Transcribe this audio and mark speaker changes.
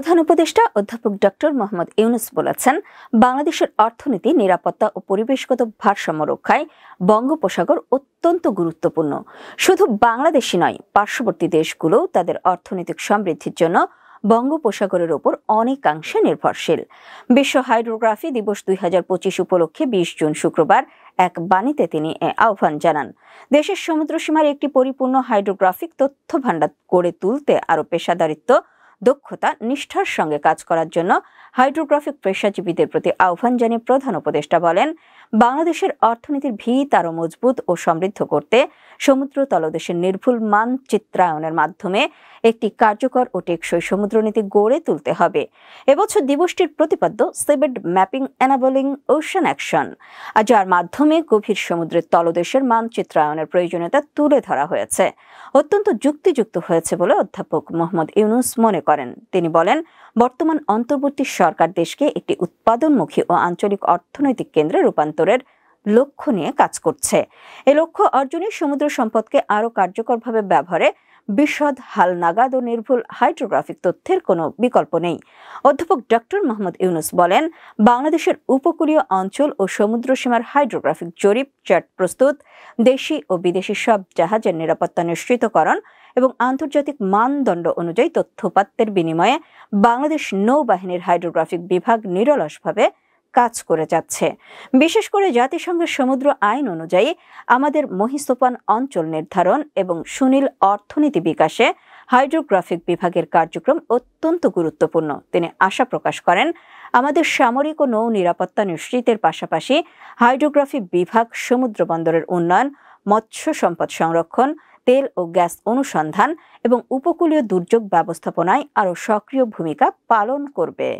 Speaker 1: প্রধান উপদেষ্টা অধ্যাপক ডক্টর মোহাম্মদ ইউনূস বলেছেন, বাংলাদেশের অর্থনীতি, নিরাপত্তা ও পরিবেশগত ভারসাম্য রক্ষায় বঙ্গোপসাগর অত্যন্ত গুরুত্বপূর্ণ। শুধু বাংলাদেশই নয়, পার্শ্ববর্তী দেশগুলোও তাদের অর্থনৈতিক সমৃদ্ধির জন্য বঙ্গোপসাগরের ওপর অনেকাংশে নির্ভরশীল। বিশ্ব হাইড্রোগ্রাফি দিবস 2025 উপলক্ষে 20 জুন শুক্রবার এক বাণীতে তিনি এ আহ্বান জানান। দেশের সমুদ্রসীমার একটি পরিপূর্ণ হাইড্রোগ্রাফিক তথ্য ভাণ্ডার গড়ে তুলতে আরও পেশাদারিত্ব, দক্ষতা, নিষ্ঠার সঙ্গে কাজ করার জন্য হাইড্রোগ্রাফিক পেশাজীবীদের প্রতি আহ্বান জানিয়ে প্রধান উপদেষ্টা বলেন, বাংলাদেশের অর্থনীতির ভিত আরও মজবুত ও সমৃদ্ধ করতে সমুদ্র তলদেশের নির্ভুল মানচিত্রায়নের মাধ্যমে একটি কার্যকর ও টেকসই সমুদ্রনীতি গড়ে তুলতে হবে। এবছর দিবসটির প্রতিপাদ্য সিবেড ম্যাপিং এনাবলিং ওশান অ্যাকশন, যার মাধ্যমে গভীর সমুদ্রের তলদেশের মানচিত্রায়নের প্রয়োজনীয়তা তুলে ধরা হয়েছে। অত্যন্ত যুক্তিযুক্ত হয়েছে বলে অধ্যাপক মোহাম্মদ ইউনূস মনে করেন। তিনি বলেন, বর্তমান অন্তর্বর্তী সরকার দেশকে একটি উৎপাদনমুখী ও আঞ্চলিক অর্থনৈতিক কেন্দ্রে রূপান্তরের লক্ষ্য নিয়ে কাজ করছে। এ লক্ষ্য অর্জনে সমুদ্র সম্পদকে আরও কার্যকরভাবে ব্যবহারে বিশদ, হালনাগাদ ও নির্ভুল হাইড্রোগ্রাফিক তথ্যের কোনো বিকল্প নেই। অধ্যাপক ডক্টর মোহাম্মদ ইউনূস বলেন, বাংলাদেশের উপকূলীয় অঞ্চল ও সমুদ্রসীমার হাইড্রোগ্রাফিক জরিপ, চার্ট প্রস্তুত, দেশি ও বিদেশি সব জাহাজের নিরাপত্তা নিশ্চিতকরণ এবং আন্তর্জাতিক মানদণ্ড অনুযায়ী তথ্যপাত্যের বিনিময়ে বাংলাদেশ নৌবাহিনীর হাইড্রোগ্রাফিক বিভাগ নিরলসভাবে কাজ করে যাচ্ছে। বিশেষ করে জাতিসংঘের সমুদ্র আইন অনুযায়ী আমাদের মহিসোপান অঞ্চল নির্ধারণ এবং সুনীল অর্থনীতি বিকাশে হাইড্রোগ্রাফিক বিভাগের কার্যক্রম অত্যন্ত গুরুত্বপূর্ণ। তিনি আশা প্রকাশ করেন, আমাদের সামরিক ও নৌ নিরাপত্তা নিশ্চিতের পাশাপাশি হাইড্রোগ্রাফি বিভাগ সমুদ্র বন্দরের উন্নয়ন, মৎস্য সম্পদ সংরক্ষণ, তেল ও গ্যাস অনুসন্ধান এবং উপকূলীয় দুর্যোগ ব্যবস্থাপনায় আরও সক্রিয় ভূমিকা পালন করবে।